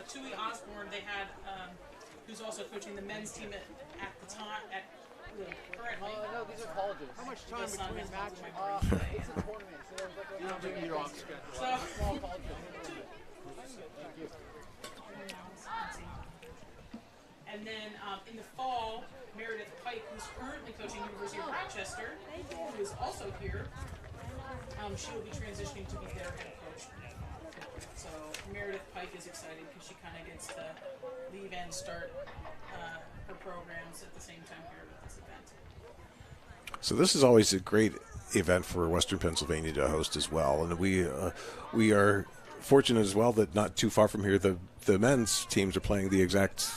Tui Osborne, they had, who's also coaching the men's team at the time, currently. No, these are colleges. How much time between matches? It's a tournament, so there's like You don't think you're off schedule. small colleges. And then in the fall, Meredith Pike, who's currently coaching University of Rochester, who is also here, she will be transitioning to be their head coach. So Meredith Pike is excited because she kind of gets to leave and start her programs at the same time here with this event. So this is always a great event for Western Pennsylvania to host as well, and we are fortunate as well that not too far from here, the men's teams are playing the exact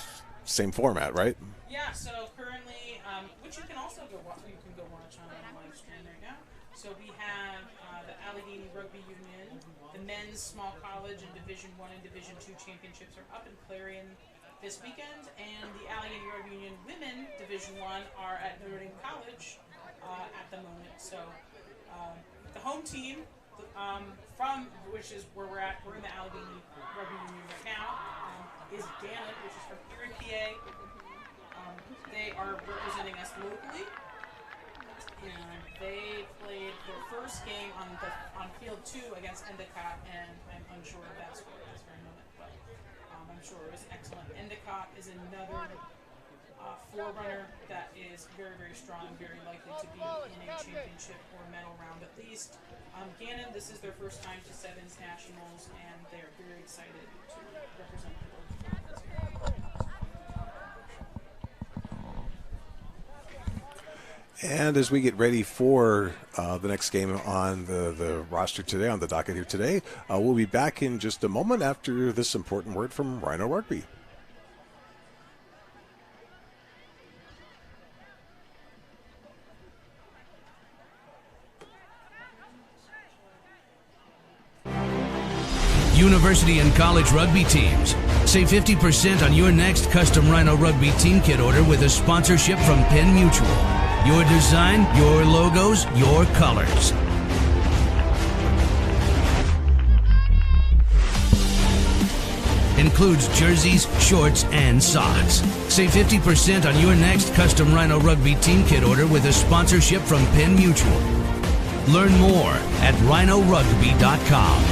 same format, right? Yeah. So currently, which you can also go watch. You can go watch on live stream right now. So we have the Allegheny Rugby Union, the men's small college and Division I and Division II championships are up in Clarion this weekend, and the Allegheny Rugby Union women Division I are at Notre Dame College at the moment. So the home team from which is where we're at, we're in the Allegheny Rugby Union right now, is Gannett, which is from here in PA. They are representing us locally, and they played their first game on field 2 against Endicott, and I'm unsure of that score at this very moment, but I'm sure it was excellent. Endicott is another forerunner that is very, very strong, very likely to be in a championship or medal round at least. Gannon, this is their first time to Sevens Nationals, and they're very excited to represent the local conference here. And as we get ready for the next game on the roster today, on the docket here today, we'll be back in just a moment after this important word from Rhino Rugby. University and college rugby teams. Save 50% on your next custom Rhino Rugby team kit order with a sponsorship from Penn Mutual. Your design, your logos, your colors. Includes jerseys, shorts, and socks. Save 50% on your next custom Rhino Rugby team kit order with a sponsorship from Penn Mutual. Learn more at rhinorugby.com.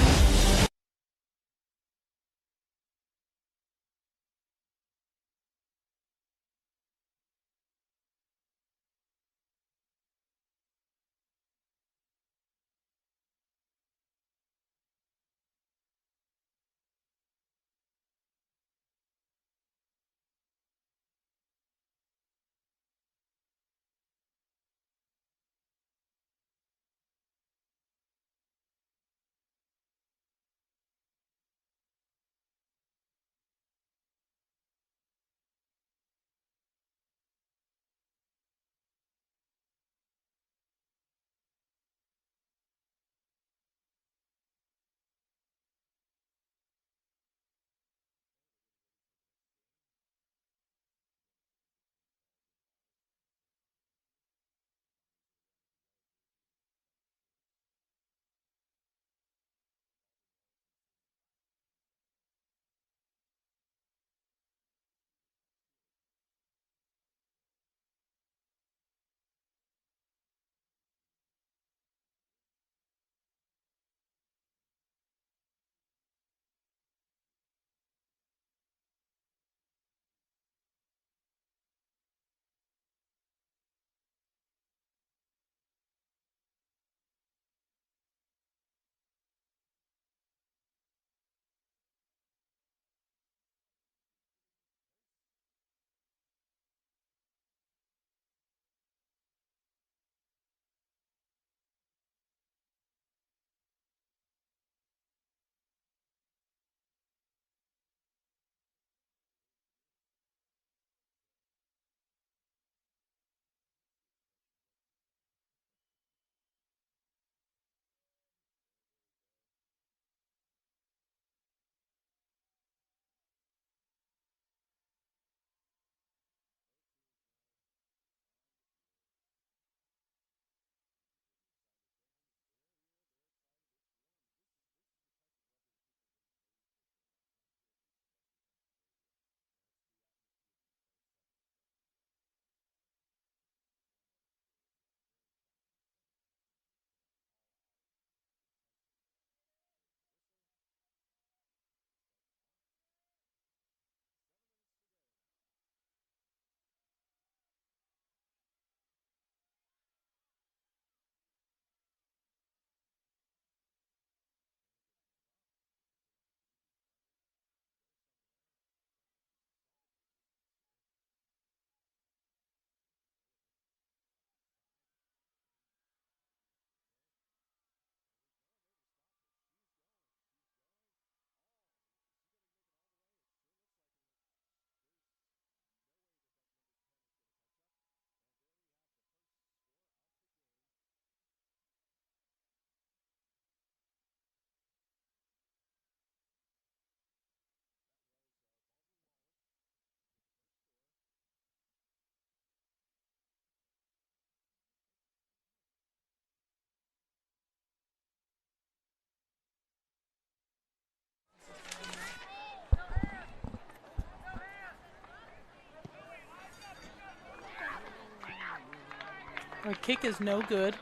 The kick is no good.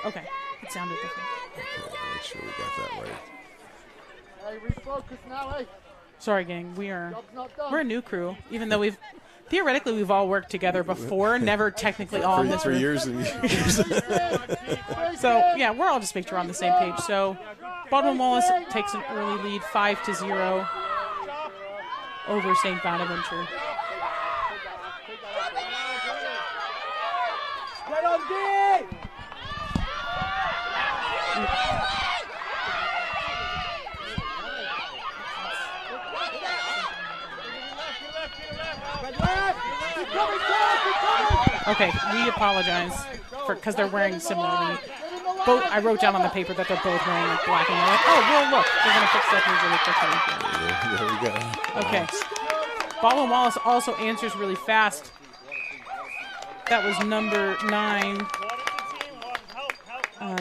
Okay. It sounded different. Okay, make sure we got that right. Hey, refocus now, hey. Sorry, gang. Job's not done. We're a new crew, even though we've all worked together before, never technically all in this For room. years and years. So yeah, we're all just make sure we're on the same page. So Baldwin Wallace takes an early lead, 5-0 over St. Bonaventure. Get on D! Okay, we apologize because they're wearing similarly. Both I wrote down on the paper that they're both wearing like black and white. Oh well, look, they're gonna fix that here really quickly. There we go. Okay. Baldwin Wallace also answers really fast. That was number 9.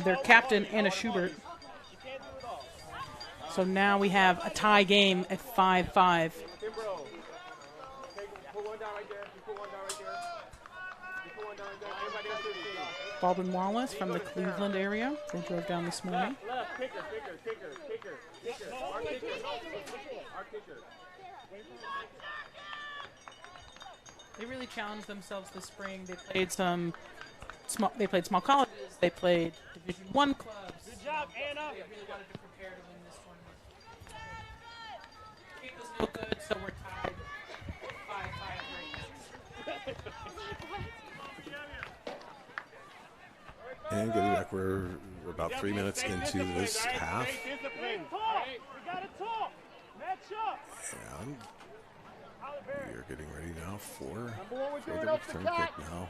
Their captain, Anna Schubert. So now we have a tie game at 5-5. Baldwin Wallace from the Cleveland area. They drove down this morning. They really challenged themselves this spring. They played small colleges. They played Division I clubs. Good job, Anna. They really wanted to prepare to win this tournament. It was no good, so we're tied 5-5 right now. And getting back, we're about 3 minutes into this half. And we are getting ready now for the return kick now.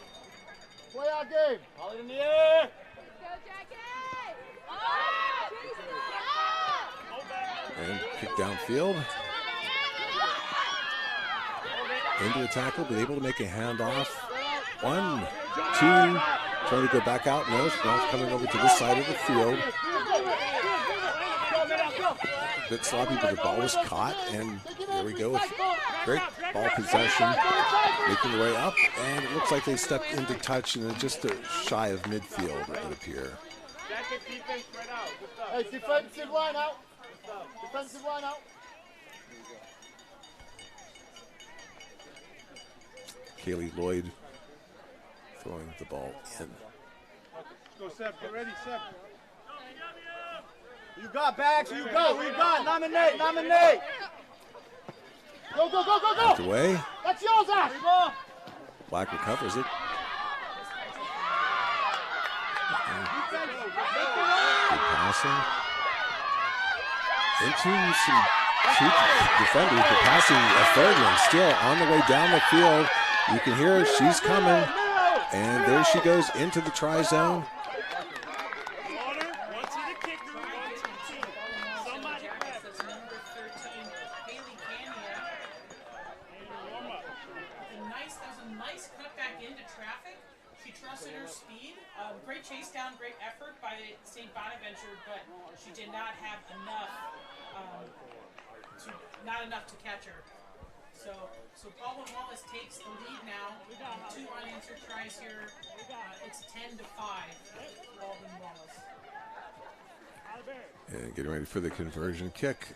Play our game. Hold it in the air. Go, Jackie! And kick downfield. Into a tackle, but able to make a handoff. 1, 2, trying to go back out. No, it's now coming over to this side of the field. A bit sloppy, but the ball was caught, and there we go with great ball possession, making the way up, and it looks like they stepped into touch and just shy of midfield, it would appear. Hey, defensive line out. Defensive line out. Kaylee Lloyd throwing the ball in. Go, Seb. Get ready, Seb. You got bags, you got. We got. Nominate. Go. Knocked away. That's yours, Ash. Black recovers it. Good passing. Into some two defenders, but passing a third one. Still on the way down the field. You can hear her. She's coming. And there she goes into the try zone. Great chase down, great effort by St. Bonaventure, but she did not have enough to catch her. So Baldwin Wallace takes the lead now. 2 unanswered tries here. It's 10-5. Baldwin Wallace. And getting ready for the conversion kick.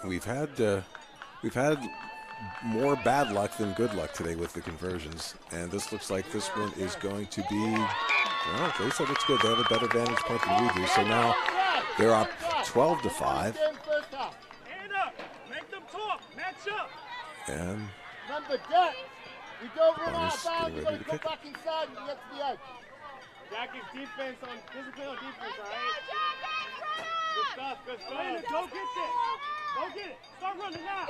We've had more bad luck than good luck today with the conversions, and this looks like this one is going to be, well, they said it's good. They have a better vantage point than we do, so now they're up 12-5. Make them talk. Match up. And Remember, Jack, we don't run Bonus out of bounds. getting We ready got to to come kick. back inside and get to the edge. Jackie's discipline on defense, all right? Good stuff. Elena, go get this. Go get it. Start running now.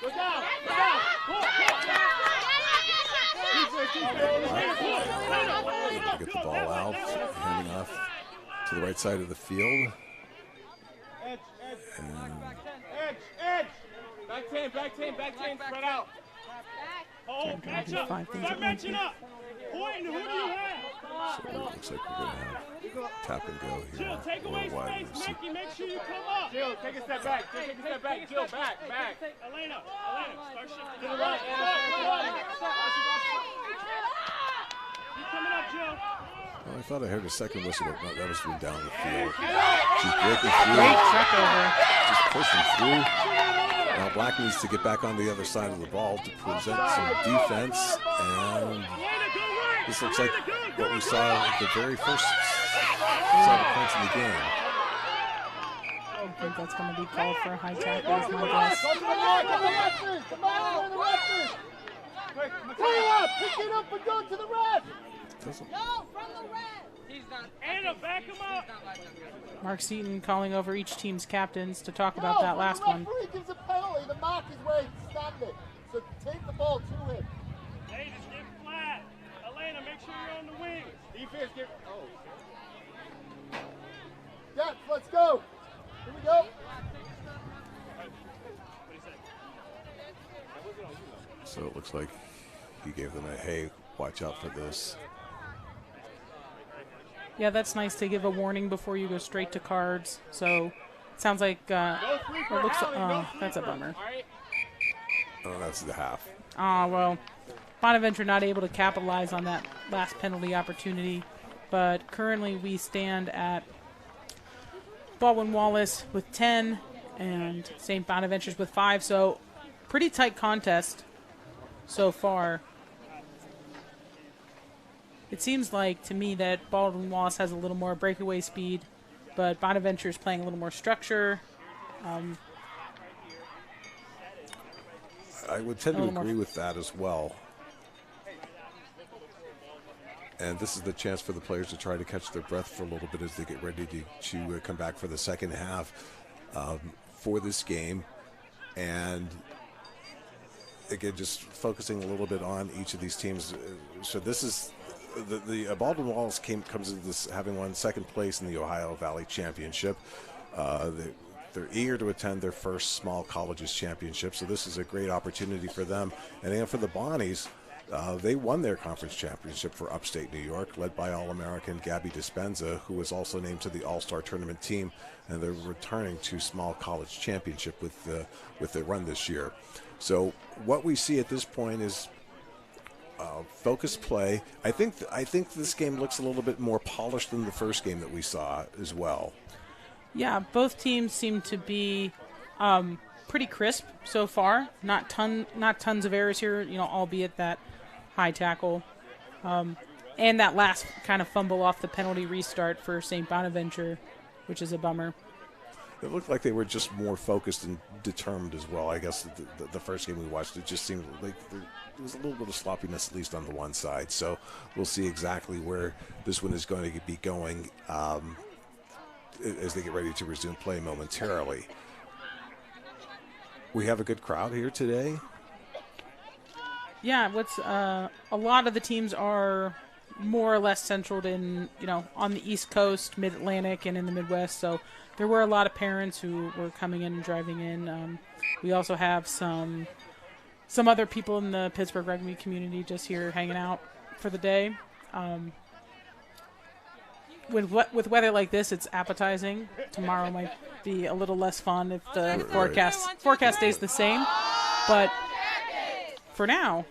Go down. able to get the ball out, handing off to the right side of the field. Edge. Back 10, spread out. Oh, match up. Start matching up. Point, who do you have? So it looks like we're going to have tap and go here. Jill, take away wide space. Mickey, make sure you come up. Jill, take a step back. Take a step back. Jill, back. Elena, start shifting. To the right. Keep coming up, Jill. Well, I thought I heard a second whistle, but no, that was from down the field. She's breaking through. Great check over. Just pushing through. Now Black needs to get back on the other side of the ball to present some defense. And this looks like what we saw at the very first set of points in the game. I think that's going to be called for a high tackle, is my guess. Go to the right. Get the left. Come on, the left. Pull up. Pick it up and go to the right. Go from the red. He's not. Anna, back him up. Mark Seaton calling over each team's captains to talk about that last one. The referee gives a penalty. The mark is where he's standing. So take the ball to him. Hey, just get flat. Elena, make sure you're on the wing. Defense, get. Oh. Depth, let's go. Here we go. So it looks like he gave them a, hey, watch out for this. Yeah, that's nice to give a warning before you go straight to cards. So it sounds like it looks. Oh, that's a bummer. Oh, that's the half. Well, Bonaventure not able to capitalize on that last penalty opportunity. But currently we stand at Baldwin-Wallace with 10 and St. Bonaventure's with 5. So pretty tight contest so far. It seems like to me that Baldwin-Wallace has a little more breakaway speed, but Bonaventure is playing a little more structure. I would tend to agree with that as well. And this is the chance for the players to try to catch their breath for a little bit as they get ready to come back for the second half for this game. And again, just focusing a little bit on each of these teams. So this is the Baldwin-Wallace comes into this having won second place in the Ohio Valley Championship. They're eager to attend their first small colleges championship, so this is a great opportunity for them. And then for the Bonnies, they won their conference championship for upstate New York, led by All-American Gabby Dispenza, who was also named to the All-Star Tournament team, and they're returning to small college championship with the run this year. So what we see at this point is focused play. I think this game looks a little bit more polished than the first game that we saw as well. Yeah, both teams seem to be pretty crisp so far. Not tons of errors here, albeit that high tackle. And that last kind of fumble off the penalty restart for St. Bonaventure, which is a bummer. It looked like they were just more focused and determined as well. I guess the first game we watched, it just seemed like there was a little bit of sloppiness, at least on the one side. So we'll see exactly where this one is going to be going as they get ready to resume play momentarily. We have a good crowd here today. Yeah, a lot of the teams are more or less centered in, on the East Coast, Mid-Atlantic, and in the Midwest. So there were a lot of parents who were coming in and driving in. We also have some other people in the Pittsburgh rugby community just here hanging out for the day. With weather like this, it's appetizing. Tomorrow might be a little less fun if the forecast stays the same. But for now,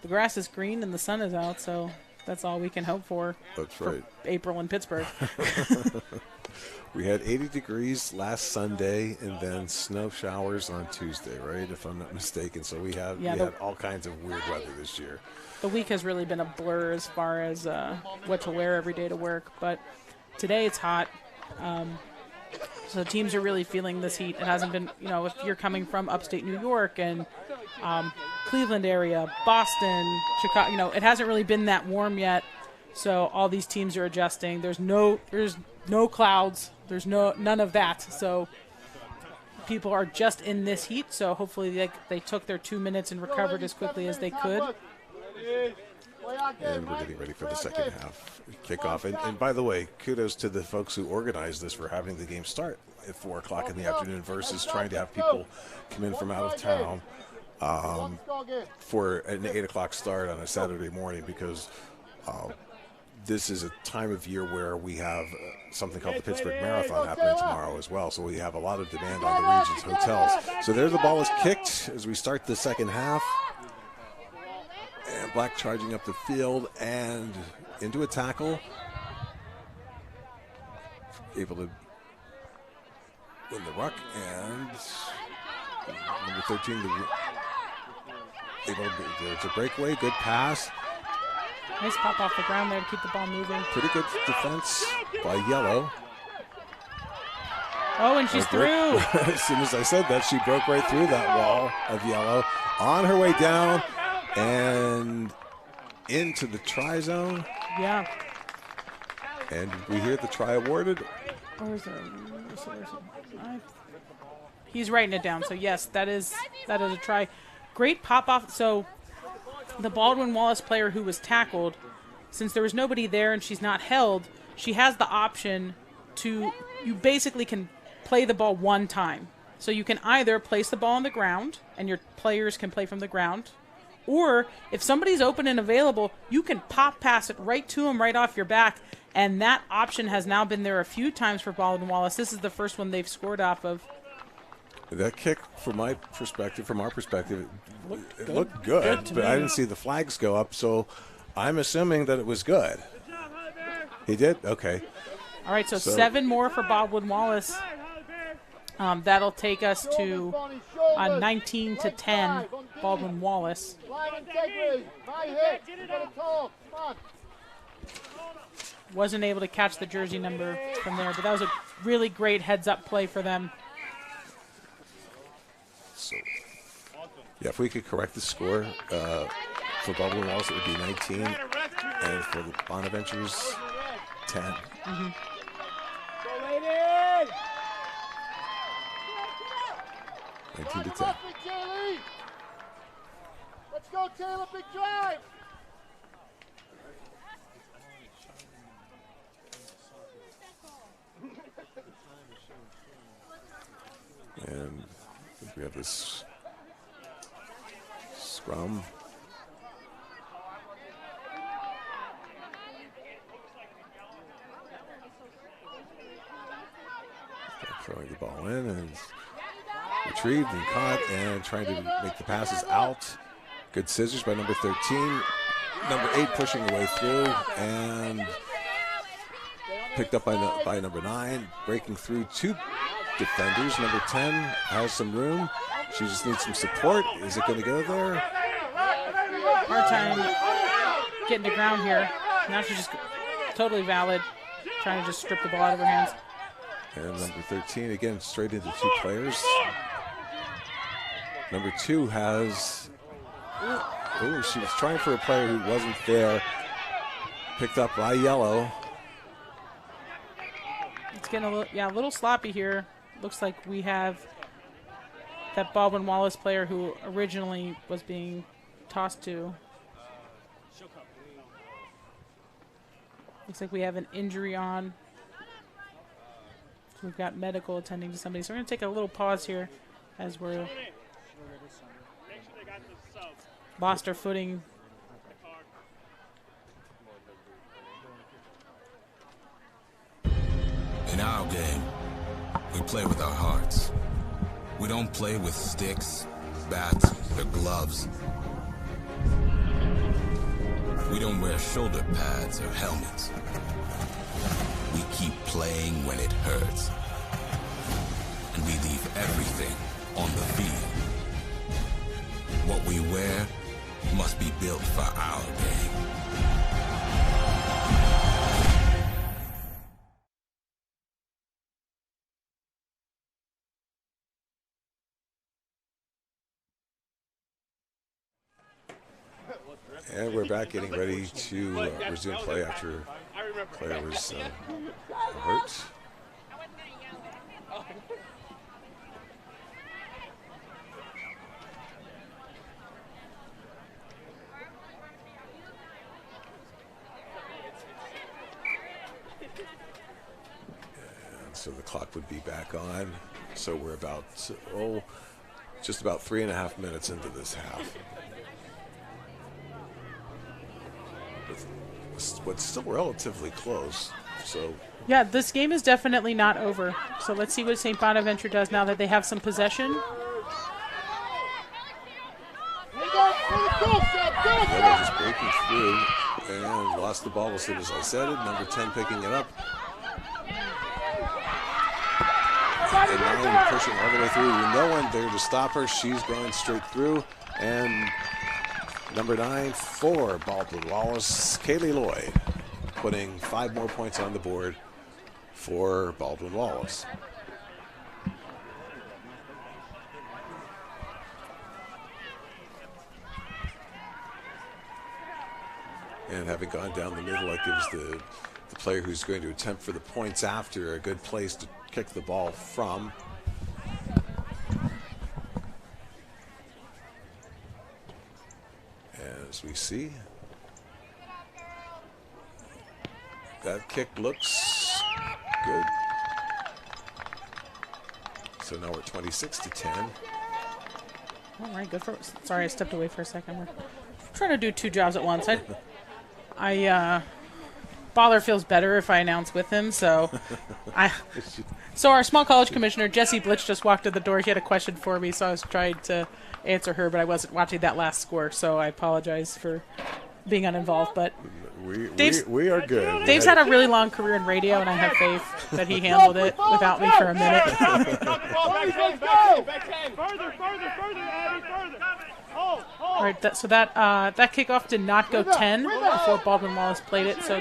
the grass is green and the sun is out, so that's all we can hope for. That's right. For April in Pittsburgh. We had 80 degrees last Sunday and then snow showers on Tuesday, right? If I'm not mistaken. So we had all kinds of weird weather this year. The week has really been a blur as far as what to wear every day to work. But today it's hot. So teams are really feeling this heat. It hasn't been, if you're coming from upstate New York and Cleveland area, Boston, Chicago, it hasn't really been that warm yet. So all these teams are adjusting. There's no clouds. There's none of that. So people are just in this heat. So hopefully they took their 2 minutes and recovered as quickly as they could. And we're getting ready for the second half kickoff. And by the way, kudos to the folks who organized this for having the game start at 4 o'clock in the afternoon versus trying to have people come in from out of town. for an 8 o'clock start on a Saturday morning, because this is a time of year where we have something called the Pittsburgh Marathon happening tomorrow as well. So we have a lot of demand on the region's hotels. So there the ball is kicked as we start the second half. And Black charging up the field and into a tackle. Able to win the ruck, and number 13, it's a breakaway, good pass. Nice pop off the ground there to keep the ball moving. Pretty good defense by Yellow. Oh, and she's through. As soon as I said that, she broke right through that wall of Yellow. On her way down and into the try zone. Yeah. And we hear the try awarded. Or is there he's writing it down. So yes, that is a try. Great pop off. So the Baldwin Wallace player who was tackled, since there was nobody there and she's not held, she has the option to, you basically can play the ball one time. So you can either place the ball on the ground and your players can play from the ground, or if somebody's open and available, you can pop pass it right to them right off your back. And that option has now been there a few times for Baldwin Wallace. This is the first one they've scored off of. That kick, from our perspective, it looked good, but I didn't see the flags go up, so I'm assuming that it was good. He did? Okay. All right, so 7 more for Baldwin Wallace. That'll take us to 19-10, Baldwin Wallace. Wasn't able to catch the jersey number from there, but that was a really great heads-up play for them. So, yeah, if we could correct the score for Baldwin Wallace, it would be 19, and for the Bonaventures, 10. Mm-hmm. 19-10. Let's go, Taylor, big drive. And I think we have this scrum. Throwing the ball in and retrieved and caught and trying to make the passes out. Good scissors by number 13. Number 8 pushing the way through and picked up by number 9. Breaking through 2 defenders. Number 10 has some room. She just needs some support. Is it going to go there? Hard time getting to ground here. Now she's just totally valid, trying to just strip the ball out of her hands. And number 13, again, straight into 2 players. Number 2 has... Oh, she was trying for a player who wasn't there. Picked up by Yellow. It's getting a little sloppy here. Looks like we have that Baldwin Wallace player who originally was being tossed to. Looks like we have an injury on. We've got medical attending to somebody. So we're going to take a little pause here as we're lost our footing. In our game, we play with our hearts. We don't play with sticks, bats, or gloves. We don't wear shoulder pads or helmets. We keep playing when it hurts. And we leave everything on the field. What we wear must be built for our game. And we're back getting ready to resume play after player was hurt. And so the clock would be back on. So we're about just about 3.5 minutes into this half. What's still relatively close. So Yeah, this game is definitely not over. So let's see what St. Bonaventure does now that they have some possession. Yellow just breaking through and lost the ball as soon as I said it. Number 10 picking it up. And now pushing all the way through. No one there to stop her. She's going straight through. And number 9 for Baldwin Wallace, Kaylee Lloyd, putting 5 more points on the board for Baldwin Wallace. And having gone down the middle, that gives the player who's going to attempt for the points after a good place to kick the ball from. As we see, that kick looks good. So now we're 26-10. All right, good for. Sorry, I stepped away for a second. We're trying to do 2 jobs at once. Baller feels better if I announce with him, so So our small college commissioner, Jessie Blitch, just walked in the door. She had a question for me, so I was trying to answer her, but I wasn't watching that last score, so I apologize for being uninvolved. But we are good. Dave's had a really long career in radio, and I have faith that he handled it without me for a minute. Further, Abby, further. All right, that kickoff did not go 10 before Baldwin Wallace played it, so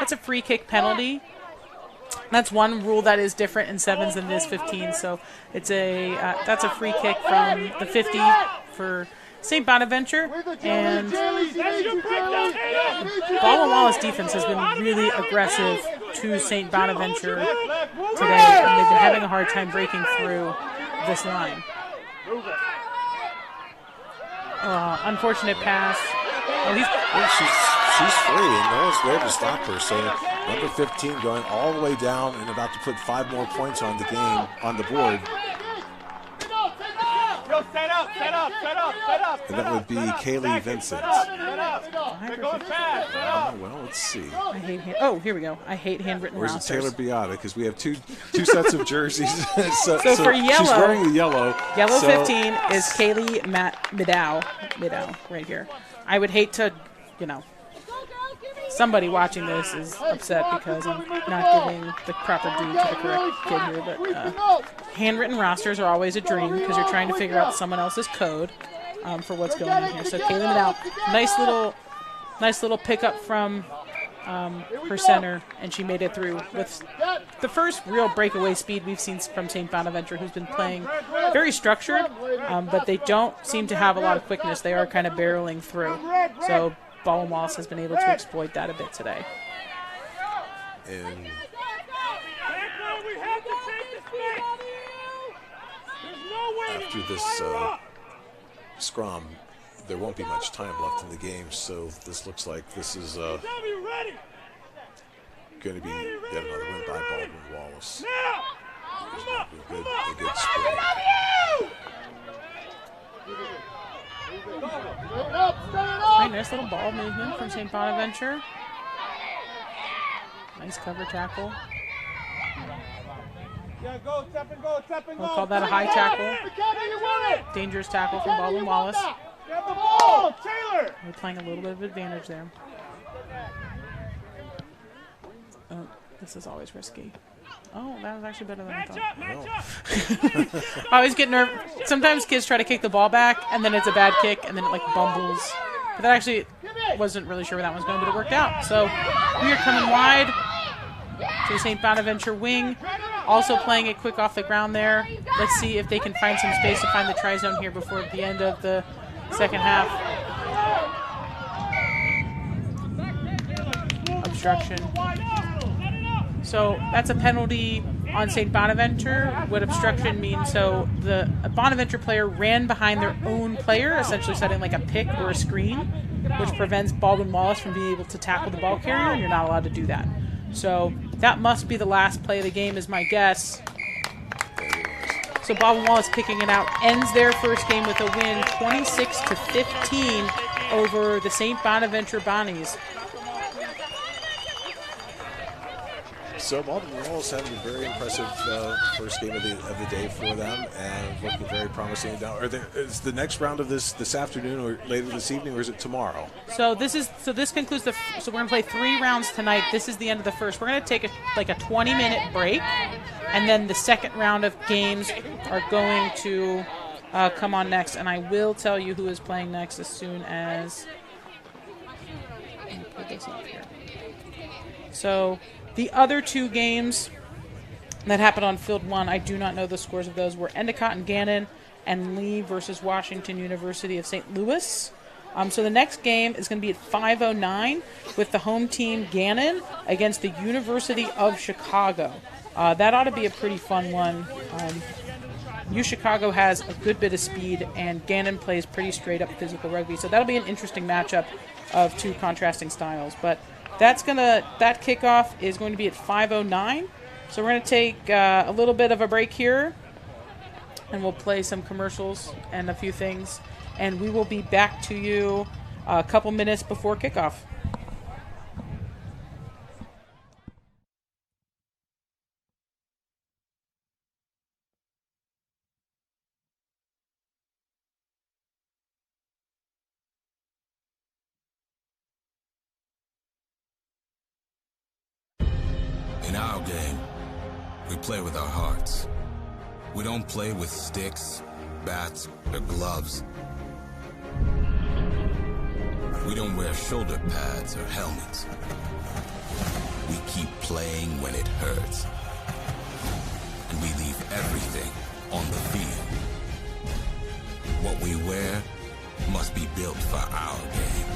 it's a free kick penalty. That's one rule that is different in 7s than it is 15. So it's that's a free kick from the 50 for St. Bonaventure, and Baldwin Wallace defense has been really aggressive to St. Bonaventure today, and they've been having a hard time breaking through this line. Unfortunate pass. She's free, and no one's there to stop her. So number 15 going all the way down and about to put 5 more points on the game, on the board. Set up. And that would be Kaylee Vincent. Well, let's see. Here we go. I hate handwritten Where's rosters. Taylor Beata? Because we have two sets of jerseys. so for yellow, she's wearing the yellow. Yellow 15 is Kaylee Midow right here. I would hate to, somebody watching this is upset because I'm not giving the proper due to the correct kid here. But handwritten rosters are always a dream because you're trying to figure out someone else's code for what's going on here. So Kaylee Midow, nice little pickup from her center, and she made it through with the first real breakaway speed we've seen from St. Bonaventure, who's been playing very structured, but they don't seem to have a lot of quickness. They are kind of barreling through. So Baldwin Wallace has been able to exploit that a bit today. And after this scrum, there won't be much time left in the game, so this looks like this is going to be yet another win by Baldwin Wallace. A good sprint. Nice little ball movement from St. Bonaventure. Nice cover tackle. We'll call that a high tackle. Dangerous tackle from Baldwin Wallace. Grab the ball, Taylor! We're playing a little bit of advantage there. Oh, this is always risky. Oh, that was actually better than I thought. I always get nervous. Sometimes kids try to kick the ball back, and then it's a bad kick, and then it bumbles. But that actually wasn't really sure where that was going, but it worked out. So we are coming wide to the St. Bonaventure wing. Also playing it quick off the ground there. Let's see if they can find some space to find the try zone here before the end of the second half. Obstruction. So that's a penalty on St. Bonaventure. What obstruction means, so the Bonaventure player ran behind their own player, essentially setting like a pick or a screen, which prevents Baldwin Wallace from being able to tackle the ball carrier, and you're not allowed to do that. So that must be the last play of the game is my guess. So Bob Wallace kicking it out, ends their first game with a win 26-15 over the St. Bonaventure Bonnies. So Baldwin Wallace having a very impressive first game of the day for them, and looking very promising. Now, is the next round of this afternoon or later this evening, or is it tomorrow? So this concludes so we're gonna play 3 rounds tonight. This is the end of the first. We're gonna take a 20-minute break, and then the second round of games are going to come on next. And I will tell you who is playing next as soon as. Let me put this up here. So. The other 2 games that happened on Field 1, I do not know the scores of those, were Endicott and Gannon and Lee versus Washington University of St. Louis. So the next game is going to be at 5:09 with the home team Gannon against the University of Chicago. That ought to be a pretty fun one. Chicago has a good bit of speed, and Gannon plays pretty straight-up physical rugby. So that'll be an interesting matchup of 2 contrasting styles. But that kickoff is going to be at 5:09. So we're going to take a little bit of a break here, and we'll play some commercials and a few things, and we will be back to you a couple minutes before kickoff. In our game, we play with our hearts. We don't play with sticks, bats, or gloves. We don't wear shoulder pads or helmets. We keep playing when it hurts. And we leave everything on the field. What we wear must be built for our game.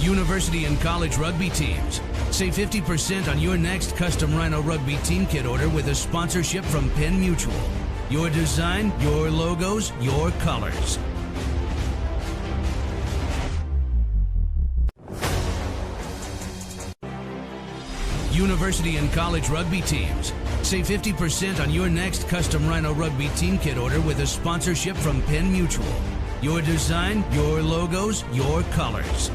University and college rugby teams. Save 50% on your next custom Rhino Rugby team kit order with a sponsorship from Penn Mutual. Your design, your logos, your colors. University and college rugby teams. Save 50% on your next custom Rhino Rugby team kit order with a sponsorship from Penn Mutual. Your design, your logos, your colors.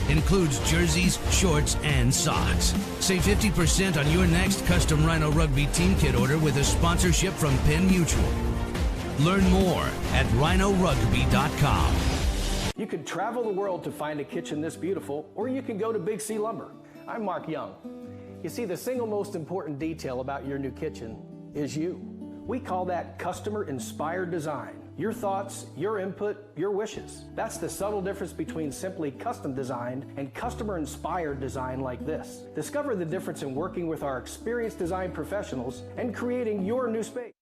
Includes jerseys, shorts, and socks. Save 50% on your next custom Rhino Rugby team kit order with a sponsorship from Penn Mutual. Learn more at rhinorugby.com. You could travel the world to find a kitchen this beautiful, or you can go to Big C Lumber. I'm Mark Young. You see, the single most important detail about your new kitchen is you. We call that customer-inspired design. Your thoughts, your input, your wishes. That's the subtle difference between simply custom designed and customer-inspired design like this. Discover the difference in working with our experienced design professionals and creating your new space.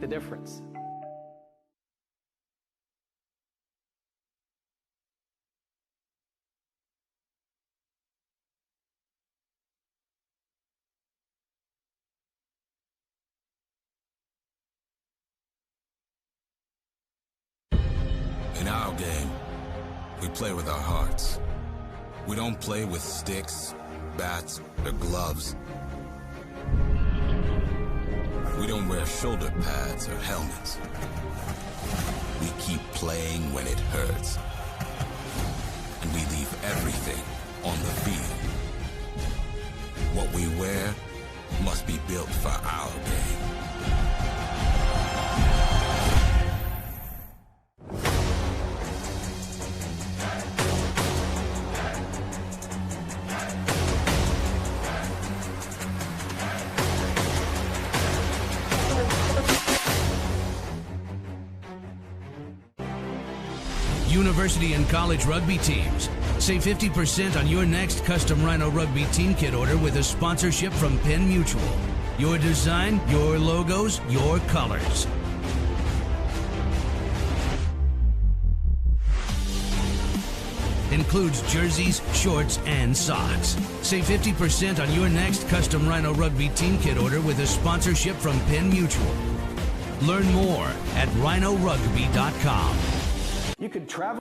the difference. In our game, we play with our hearts. We don't play with sticks, bats, or gloves. We don't wear shoulder pads or helmets. We keep playing when it hurts. And we leave everything on the field. What we wear must be built for our game. University and college rugby teams. Save 50% on your next custom Rhino Rugby team kit order with a sponsorship from Penn Mutual. Your design, your logos, your colors. Includes jerseys, shorts, and socks. Save 50% on your next custom Rhino Rugby team kit order with a sponsorship from Penn Mutual. Learn more at rhinorugby.com. You could travel